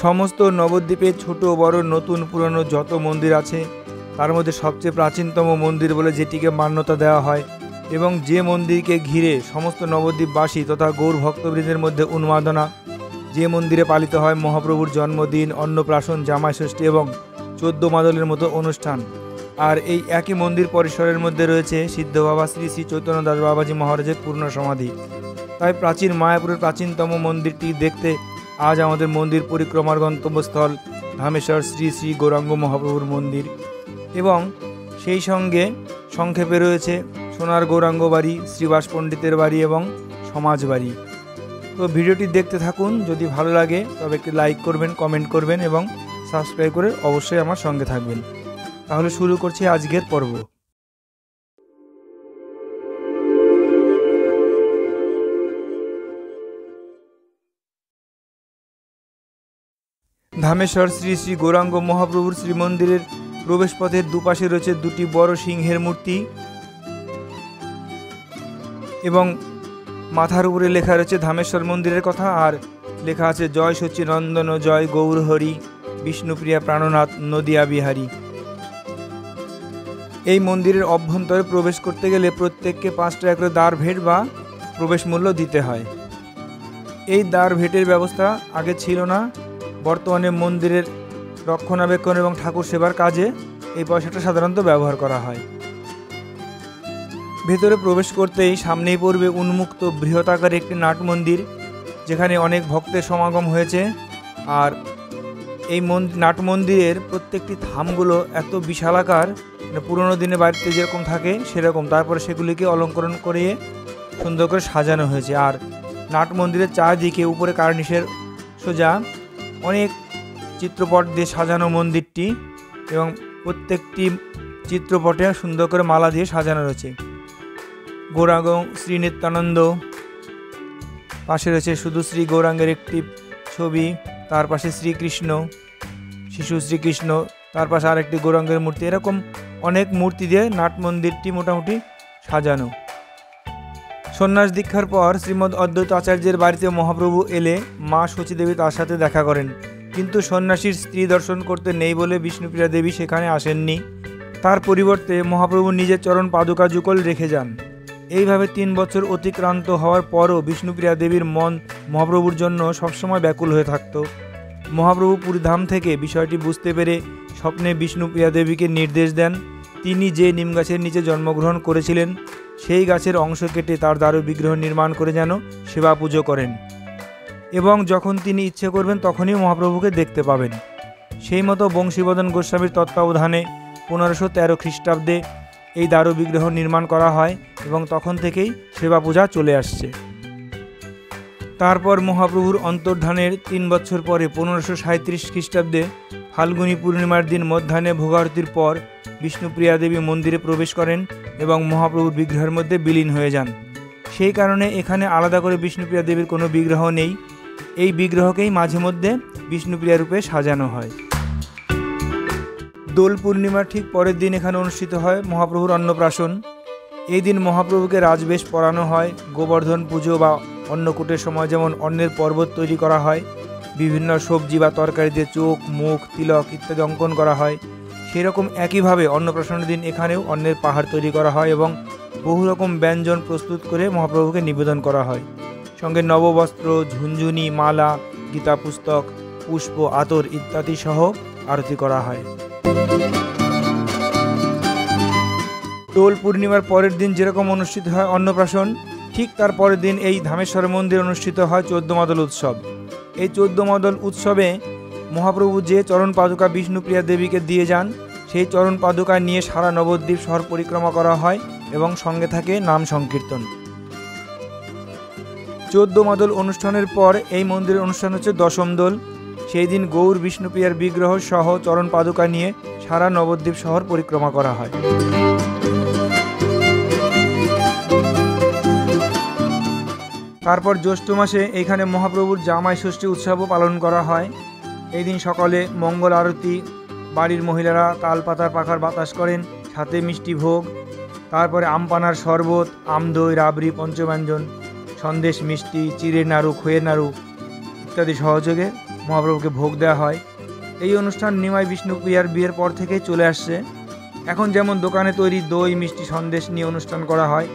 সমস্ত নবদ্বীপে ছোট বড় নতুন পুরনো যত মন্দির আছে তার মধ্যে সবচেয়ে প্রাচীনতম মন্দির বলে যেটিকে মান্যতা দেওয়া হয় এবং যে মন্দিরকে ঘিরে সমস্ত নবদ্বীপবাসী তথা গৌর ভক্তবৃন্দের মধ্যে উন্মাদনা, যে মন্দিরে পালিত হয় মহাপ্রভুর জন্মদিন, অন্নপ্রাশন, জামাই ষষ্ঠী এবং 14 মাদলের মতো অনুষ্ঠান। আর এই একই মন্দির পরিসরের মধ্যে রয়েছে সিদ্ধ বাবা শ্রী শ্রী চৈতন্য দাস বাবাজি মহারাজের পূর্ণ সমাধি। তাই প্রাচীন মায়াপুরের প্রাচীনতম মন্দিরটি দেখতে আজ আমাদের মন্দির পরিক্রমার গন্তব্যস্থল ধামেশ্বর শ্রী শ্রী গৌরাঙ্গ মহাপ্রভুর মন্দির এবং সেই সঙ্গে সংক্ষেপে রয়েছে সোনার গৌরাঙ্গ বাড়ি, শ্রীবাস পণ্ডিতের বাড়ি এবং সমাজ বাড়ি। তো ভিডিওটি দেখতে থাকুন, যদি ভালো লাগে তবে একটি লাইক করবেন, কমেন্ট করবেন এবং সাবস্ক্রাইব করে অবশ্যই আমার সঙ্গে থাকবেন। তাহলে শুরু করছি আজকের পর্ব। ধামেশ্বর শ্রী শ্রী গৌরাঙ্গ মহাপ্রভুর শ্রীমন্দিরের প্রবেশপথের দুপাশে রয়েছে দুটি বড় সিংহের মূর্তি এবং মাথার উপরে লেখা রয়েছে ধামেশ্বর মন্দিরের কথা, আর লেখা আছে জয় সচ্চিনন্দন জয় গৌরহরি বিষ্ণুপ্রিয়া প্রাণনাথ নদিয়া বিহারী। এই মন্দিরের অভ্যন্তরে প্রবেশ করতে গেলে প্রত্যেককে 5 টাকা করে দ্বার ভেট বা প্রবেশ মূল্য দিতে হয়। এই দ্বার ভেটের ব্যবস্থা আগে ছিল না, বর্তমানে মন্দিরের রক্ষণাবেক্ষণ এবং ঠাকুর সেবার কাজে এই পয়সাটা সাধারণত ব্যবহার করা হয়। ভেতরে প্রবেশ করতেই সামনেই পড়বে উন্মুক্ত বৃহতাকার একটি নাট মন্দির, যেখানে অনেক ভক্তের সমাগম হয়েছে। আর এই নাট মন্দিরের প্রত্যেকটি থামগুলো এত বিশালাকার, পুরোনো দিনে বাড়িতে যেরকম থাকে সেরকম, তারপরে সেগুলিকে অলঙ্করণ করে সুন্দর করে সাজানো হয়েছে। আর নাট মন্দিরের চারদিকে উপরে কার্নিশের সোজা অনেক চিত্রপট দিয়ে সাজানো মন্দিরটি এবং প্রত্যেকটি চিত্রপটে সুন্দর করে মালা দিয়ে সাজানো রয়েছে। গৌরাঙ্গ শ্রী নিত্যানন্দ, পাশে রয়েছে শুধু শ্রী গৌরাঙ্গের একটি ছবি, তার পাশে শ্রীকৃষ্ণ, শিশু শ্রীকৃষ্ণ, তার পাশে আরেকটি গৌরাঙ্গের মূর্তি, এরকম অনেক মূর্তি দিয়ে নাট মন্দিরটি মোটামুটি সাজানো। সন্ন্যাস দীক্ষার পর শ্রীমদ অদ্বৈত আচার্যের বাড়িতে মহাপ্রভু এলে মা সচীদেবী তার সাথে দেখা করেন, কিন্তু সন্ন্যাসীর স্ত্রী দর্শন করতে নেই বলে বিষ্ণুপ্রিয়া দেবী সেখানে আসেননি। তার পরিবর্তে মহাপ্রভু নিজের চরণ পাদুকা যুগল রেখে যান। এইভাবে 3 বছর অতিক্রান্ত হওয়ার পরও বিষ্ণুপ্রিয়া দেবীর মন মহাপ্রভুর জন্য সবসময় ব্যাকুল হয়ে থাকত। মহাপ্রভু পুরীধাম থেকে বিষয়টি বুঝতে পেরে স্বপ্নে বিষ্ণুপ্রিয়া দেবীকে নির্দেশ দেন তিনি যে নিম গাছের নিচে জন্মগ্রহণ করেছিলেন সেই গাছের অংশ কেটে তার দারু বিগ্রহ নির্মাণ করে যেন সেবা পুজো করেন এবং যখন তিনি ইচ্ছে করবেন তখনই মহাপ্রভুকে দেখতে পাবেন। সেই মতো বংশীবদন গোস্বামীর তত্ত্বাবধানে 1513 খ্রিস্টাব্দে এই দারু বিগ্রহ নির্মাণ করা হয় এবং তখন থেকেই সেবা পূজা চলে আসছে। তারপর মহাপ্রভুর অন্তর্ধানের 3 বছর পরে 1537 খ্রিস্টাব্দে ফাল্গুনী পূর্ণিমার দিন মধ্যাহ্নে ভোগারতির পর বিষ্ণুপ্রিয়া দেবী মন্দিরে প্রবেশ করেন এবং মহাপ্রভুর বিগ্রহের মধ্যে বিলীন হয়ে যান। সেই কারণে এখানে আলাদা করে বিষ্ণুপ্রিয়া দেবীর কোনো বিগ্রহ নেই। এই বিগ্রহকেই মাঝে মধ্যে বিষ্ণুপ্রিয়া রূপে সাজানো হয়। দোল পূর্ণিমার ঠিক পরের দিন এখানে অনুষ্ঠিত হয় মহাপ্রভুর অন্নপ্রাশন। এই দিন মহাপ্রভুকে রাজবেশ পরানো হয়। গোবর্ধন পুজো বা অন্নকূটের সময় যেমন অন্নের পর্বত তৈরি করা হয়, বিভিন্ন সবজি বা তরকারি দিয়ে চোখ, মুখ, তিলক ইত্যাদি অঙ্কন করা হয়, সেই রকম একইভাবে অন্নপ্রাশনের দিন এখানেও অন্নের পাহাড় তৈরি করা হয় এবং বহু রকম ব্যঞ্জন প্রস্তুত করে মহাপ্রভুকে নিবেদন করা হয়। সঙ্গে নববস্ত্র, ঝুনঝুনি, মালা, গীতা পুস্তক, পুষ্প, আতর ইত্যাদি সহ আরতি করা হয়। দোল পূর্ণিমার পরের দিন যেরকম অনুষ্ঠিত হয় অন্নপ্রাশন, ঠিক তার পরের দিন এই ধামেশ্বর মন্দিরে অনুষ্ঠিত হয় 14 মাদল উৎসব। এই 14 মাদল উৎসবে মহাপ্রভু যে চরণ পাদুকা বিষ্ণুপ্রিয়া দেবীকে দিয়ে যান সেই চরণ পাদুকা নিয়ে সারা নবদ্বীপ শহর পরিক্রমা করা হয় এবং সঙ্গে থাকে নাম সংকীর্তন। 14 মাদল অনুষ্ঠানের পর এই মন্দিরের অনুষ্ঠান হচ্ছে দশম দোল। সেই দিন গৌর বিষ্ণুপ্রিয়ার বিগ্রহ সহ চরণ পাদুকা নিয়ে সারা নবদ্বীপ শহর পরিক্রমা করা হয়। তারপর জ্যৈষ্ঠ মাসে এইখানে মহাপ্রভুর জামাই ষষ্ঠী উৎসবও পালন করা হয়। এই দিন সকালে মঙ্গল আরতি, বাড়ির মহিলারা তালপাতার পাখার বাতাস করেন, সাথে মিষ্টি ভোগ, তারপরে আমপানার শরবত, আমদই, রাবড়ি, পঞ্চব্যঞ্জন, সন্দেশ, মিষ্টি, চিড়ের নাড়ু, খইয়ের নাড়ু ইত্যাদি সহযোগে মহাপ্রভুকে ভোগ দেওয়া হয়। এই অনুষ্ঠান নিমাই বিষ্ণুপ্রিয়ার বিয়ের পর থেকেই চলে আসছে। এখন যেমন দোকানে তৈরি দই মিষ্টি সন্দেশ নিয়ে অনুষ্ঠান করা হয়,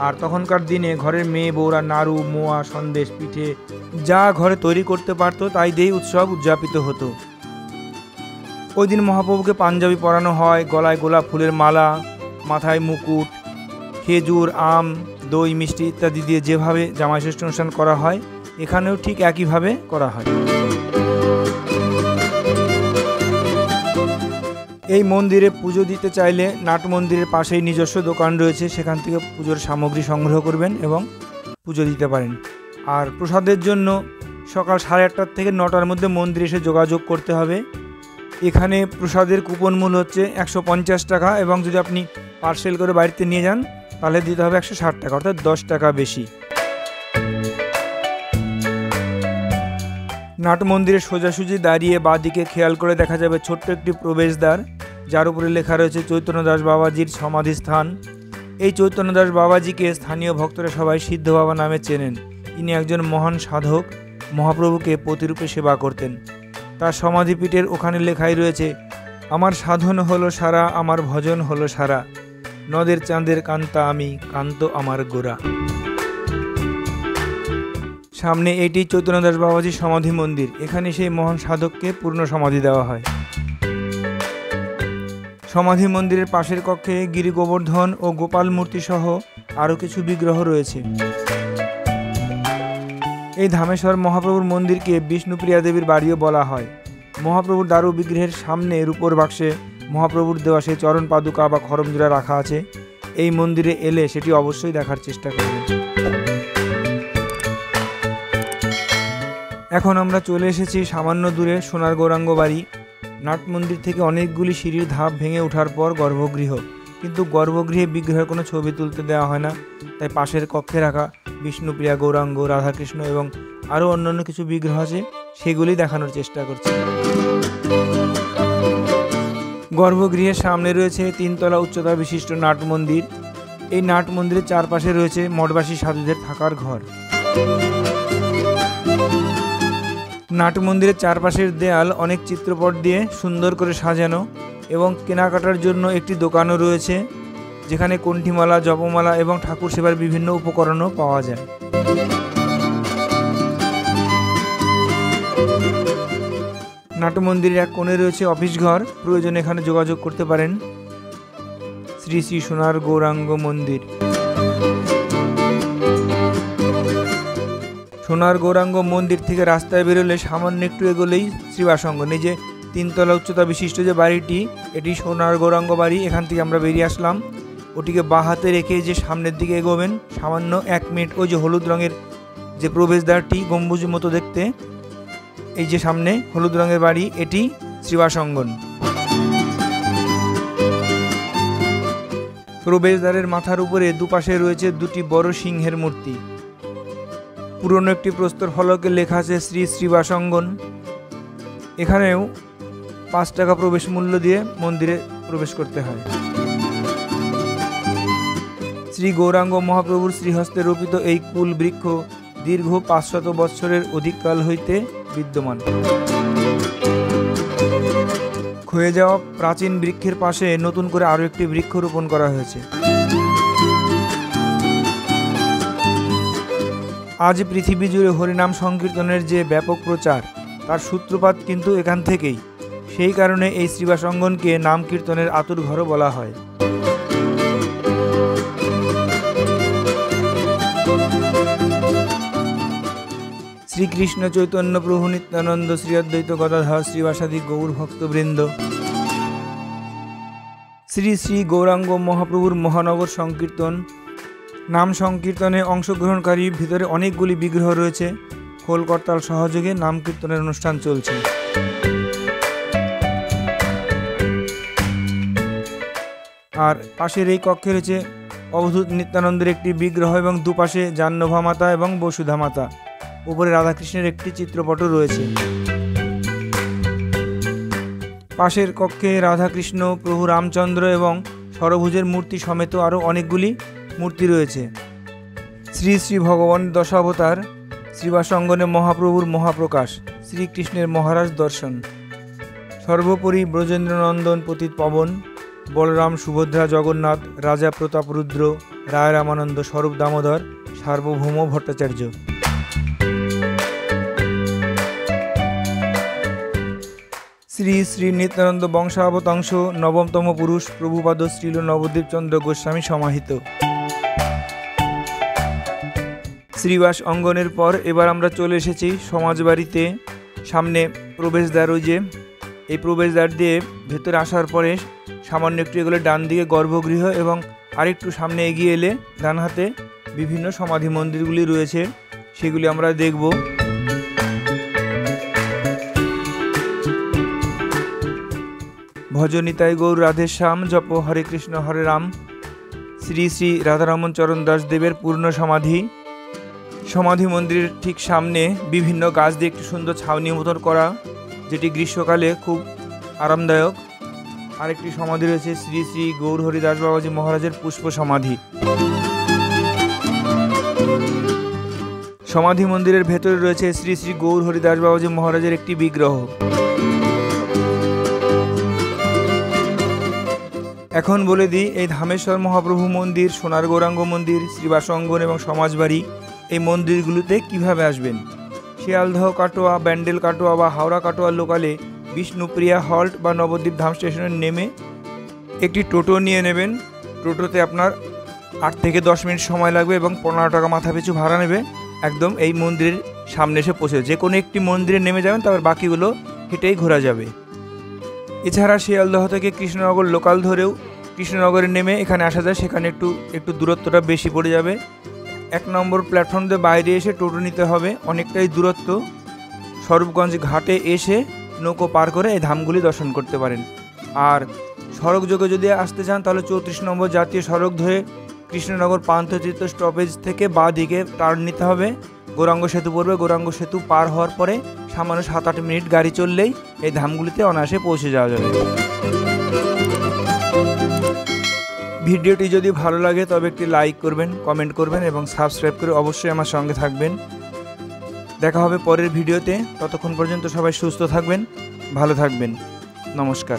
আর তখনকার দিনে ঘরের মেয়ে বউরা নাড়ু মোয়া সন্দেশ পিঠে যা ঘরে তৈরি করতে পারতো তাই দিয়েই উৎসব উদযাপিত হতো। ওই দিন মহাপ্রভুকে পাঞ্জাবি পরানো হয়, গলায় গোলাপ ফুলের মালা, মাথায় মুকুট, খেজুর আম দই মিষ্টি ইত্যাদি দিয়ে যেভাবে জামাইষষ্ঠী অনুষ্ঠান করা হয় এখানেও ঠিক একইভাবে করা হয়। এই মন্দিরে পুজো দিতে চাইলে নাট মন্দিরের পাশেই নিজস্ব দোকান রয়েছে, সেখান থেকে পুজোর সামগ্রী সংগ্রহ করবেন এবং পুজো দিতে পারেন। আর প্রসাদের জন্য সকাল 8:30 থেকে 9টার মধ্যে মন্দিরে এসে যোগাযোগ করতে হবে। এখানে প্রসাদের কুপন মূল্য হচ্ছে 150 টাকা, এবং যদি আপনি পার্সেল করে বাড়িতে নিয়ে যান তাহলে দিতে হবে 160 টাকা, অর্থাৎ 10 টাকা বেশি। নাট মন্দিরে সোজাসুজি দাঁড়িয়ে বাঁদিকে খেয়াল করে দেখা যাবে ছোট্ট একটি প্রবেশদ্বার, যার উপরে লেখা রয়েছে চৈতন্যদাস বাবাজির সমাধিস্থান। এই চৈতন্যদাস বাবাজিকে স্থানীয় ভক্তরা সবাই সিদ্ধ বাবা নামে চেনেন। ইনি একজন মহান সাধক, মহাপ্রভুকে প্রতিরূপে সেবা করতেন। তার সমাধিপীঠের ওখানে লেখাই রয়েছে, আমার সাধন হলো সারা, আমার ভজন হলো সারা, নদের চাঁদের কান্তা আমি, কান্ত আমার গোরা। সামনে এটি চৈতন্যদাস বাবাজির সমাধি মন্দির। এখানে সেই মহান সাধককে পূর্ণ সমাধি দেওয়া হয়। সমাধি মন্দিরের পাশের কক্ষে গিরি গোবর্ধন ও গোপাল মূর্তি সহ আরও কিছু বিগ্রহ রয়েছে। এই ধামেশ্বর মহাপ্রভুর মন্দিরকে বিষ্ণুপ্রিয়া দেবীর বাড়িও বলা হয়। মহাপ্রভুর দারু বিগ্রহের সামনে রূপোর বাক্সে মহাপ্রভুর দেওয়া সেই চরণ পাদুকা বা খড়মজোড়া রাখা আছে। এই মন্দিরে এলে সেটি অবশ্যই দেখার চেষ্টা করবেন। এখন আমরা চলে এসেছি সামান্য দূরে সোনার গৌরাঙ্গ বাড়ি। নাট মন্দির থেকে অনেকগুলি সিঁড়ির ধাপ ভেঙে ওঠার পর গর্ভগৃহ, কিন্তু গর্ভগৃহে বিগ্রহের কোনো ছবি তুলতে দেওয়া হয় না, তাই পাশের কক্ষে রাখা বিষ্ণুপ্রিয়া গৌরাঙ্গ রাধাকৃষ্ণ এবং আরও অন্যান্য কিছু বিগ্রহ আছে, সেগুলি দেখানোর চেষ্টা করছি। গর্ভগৃহের সামনে রয়েছে 3 তলা উচ্চতা বিশিষ্ট নাট মন্দির। এই নাট মন্দিরের চারপাশে রয়েছে মঠবাসী সাধুদের থাকার ঘর। নাট মন্দিরের চারপাশের দেয়াল অনেক চিত্রপট দিয়ে সুন্দর করে সাজানো, এবং কেনাকাটার জন্য একটি দোকানও রয়েছে, যেখানে কণ্ঠিমালা জপমালা এবং ঠাকুর সেবার বিভিন্ন উপকরণও পাওয়া যায়। নাট মন্দিরের এক কোণে রয়েছে অফিস ঘর, প্রয়োজনে এখানে যোগাযোগ করতে পারেন। শ্রী শ্রী সোনার গৌরাঙ্গ মন্দির। সোনার গৌরাঙ্গ মন্দির থেকে রাস্তায় বেরোলে সামান্য একটু এগোলেই শ্রীবাসঙ্গন। এই যে 3 তলা উচ্চতা বিশিষ্ট যে বাড়িটি, এটি সোনার গৌরাঙ্গ বাড়ি। এখান থেকে আমরা বেরিয়ে আসলাম। ওটিকে বাঁ হাতে রেখে যে সামনের দিকে এগোবেন, সামান্য 1 মিনিট ওই যে হলুদ রঙের যে প্রবেশদ্বারটি গম্বুজের মতো দেখতে, এই যে সামনে হলুদ রঙের বাড়ি, এটি শ্রীবাসঙ্গন। প্রবেশদ্বারের মাথার উপরে দুপাশে রয়েছে 2টি বড় সিংহের মূর্তি। পুরনো একটি প্রস্তর ফলকে লেখা আছে শ্রী শ্রীবাসঙ্গন। এখানেও 5 টাকা প্রবেশ মূল্য দিয়ে মন্দিরে প্রবেশ করতে হয়। শ্রী গৌরাঙ্গ মহাপ্রভুর শ্রীহস্তে রোপিত এই কুল বৃক্ষ দীর্ঘ 500 বৎসরের অধিককাল হইতে বিদ্যমান। ক্ষয়ে যাওয়া প্রাচীন বৃক্ষের পাশে নতুন করে আরও একটি বৃক্ষ রোপণ করা হয়েছে। আজ পৃথিবী জুড়ে হরিনাম সংকীর্তনের যে ব্যাপক প্রচার, তার সূত্রপাত কিন্তু এখান থেকেই। সেই কারণে এই শ্রীবাসঙ্গনকে নাম কীর্তনের আতুর ঘরও বলা হয়। শ্রীকৃষ্ণ চৈতন্য প্রভু নিত্যানন্দ শ্রী অদ্বৈত গদাধর শ্রীবাসাদি গৌর ভক্তবৃন্দ, শ্রী শ্রী গৌরাঙ্গ মহাপ্রভুর মহানগর সংকীর্তন। নাম সংকীর্তনে অংশগ্রহণকারী ভিতরে অনেকগুলি বিগ্রহ রয়েছে। খোল করতাল সহযোগে নাম কীর্তনের অনুষ্ঠান চলছে। আর পাশের এই কক্ষে রয়েছে অবধূত নিত্যানন্দের একটি বিগ্রহ এবং দুপাশে জাহ্নভা মাতা এবং বসুধা মাতা। উপরে রাধাকৃষ্ণের একটি চিত্রপটও রয়েছে। পাশের কক্ষে রাধাকৃষ্ণ, প্রভু রামচন্দ্র এবং সরভুজের মূর্তি সমেত আরও অনেকগুলি মূর্তি রয়েছে। শ্রী শ্রী ভগবান দশাবতার শ্রীবাস অঙ্গনে মহাপ্রভুর মহাপ্রকাশ, শ্রীকৃষ্ণের মহারাজ দর্শন। সর্বোপরি ব্রজেন্দ্রনন্দন পতিত পবন, বলরাম সুভদ্রা জগন্নাথ, রাজা প্রতাপরুদ্র, রায় রামানন্দ স্বরূপ দামোদর, সার্বভৌম ভট্টাচার্য। শ্রী শ্রী নিত্যানন্দ বংশাবতাংশ নবমতম পুরুষ প্রভুপাদ শ্রীল নবদ্বীপ চন্দ্র গোস্বামী সমাহিত। শ্রীবাস অঙ্গনের পর এবার আমরা চলে এসেছি সমাজবাড়িতে। সামনে প্রবেশদ্বার, ওই যে এই প্রবেশদ্বার দিয়ে ভেতরে আসার পরে সামান্য একটু এগুলো ডান দিকে গর্ভগৃহ এবং আরেকটু সামনে এগিয়ে এলে ডান হাতে বিভিন্ন সমাধি মন্দিরগুলি রয়েছে, সেগুলি আমরা দেখব। ভজনিতাই গৌর রাধেশ্যাম, জপ হরে কৃষ্ণ হরে রাম। শ্রী শ্রী রাধারমণ চরণ দাস দেবের পূর্ণ সমাধি। সমাধি মন্দিরের ঠিক সামনে বিভিন্ন গাছ দিয়ে একটি সুন্দর ছাউনি মতন করা, যেটি গ্রীষ্মকালে খুব আরামদায়ক। আরেকটি সমাধি রয়েছে শ্রী শ্রী গৌর হরিদাস বাবাজি মহারাজের পুষ্প সমাধি। সমাধি মন্দিরের ভেতরে রয়েছে শ্রী শ্রী গৌর হরিদাস বাবাজি মহারাজের একটি বিগ্রহ। এখন বলে দিই, এই ধামেশ্বর মহাপ্রভু মন্দির, সোনার গৌরাঙ্গ মন্দির, শ্রীবাস অঙ্গন এবং সমাজবাড়ি, এই মন্দিরগুলোতে কিভাবে আসবেন। শিয়ালদহ কাটোয়া, ব্যান্ডেল কাটোয়া বা হাওড়া কাটোয়া লোকালে বিষ্ণুপ্রিয়া হল্ট বা নবদ্বীপ ধাম স্টেশনে নেমে একটি টোটো নিয়ে নেবেন। টোটোতে আপনার 8 থেকে 10 মিনিট সময় লাগবে এবং 15 টাকা মাথা পিছু ভাড়া নেবে। একদম এই মন্দিরের সামনে এসে পৌঁছে যে কোনো একটি মন্দিরে নেমে যাবেন, তারপর বাকিগুলো হেঁটেই ঘোরা যাবে। এছাড়া শিয়ালদহ থেকে কৃষ্ণনগর লোকাল ধরেও কৃষ্ণনগরে নেমে এখানে আসা যায়, সেখানে একটু দূরত্বটা বেশি পড়ে যাবে। 1 নম্বর প্ল্যাটফর্ম দিয়ে বাইরে এসে টোটো নিতে হবে, অনেকটাই দূরত্ব। স্বরূপগঞ্জ ঘাটে এসে নৌকো পার করে এই ধামগুলি দর্শন করতে পারেন। আর সড়ক যোগে যদি আসতে চান তাহলে 34 নম্বর জাতীয় সড়ক ধরে কৃষ্ণনগর পান্থতীর্থ স্টপেজ থেকে বাঁ দিকে টার্ন নিতে হবে। গৌরাঙ্গ সেতু পড়বে, গৌরাঙ্গ সেতু পার হওয়ার পরে সামান্য 7-8 মিনিট গাড়ি চললেই এই ধামগুলিতে অনায়াসে পৌঁছে যাওয়া যাবে। ভিডিওটি যদি ভালো লাগে তবে একটি লাইক করবেন, কমেন্ট করবেন এবং সাবস্ক্রাইব করে অবশ্যই আমার সঙ্গে থাকবেন। দেখা হবে পরের ভিডিওতে। ততক্ষণ পর্যন্ত সবাই সুস্থ থাকবেন, ভালো থাকবেন। নমস্কার।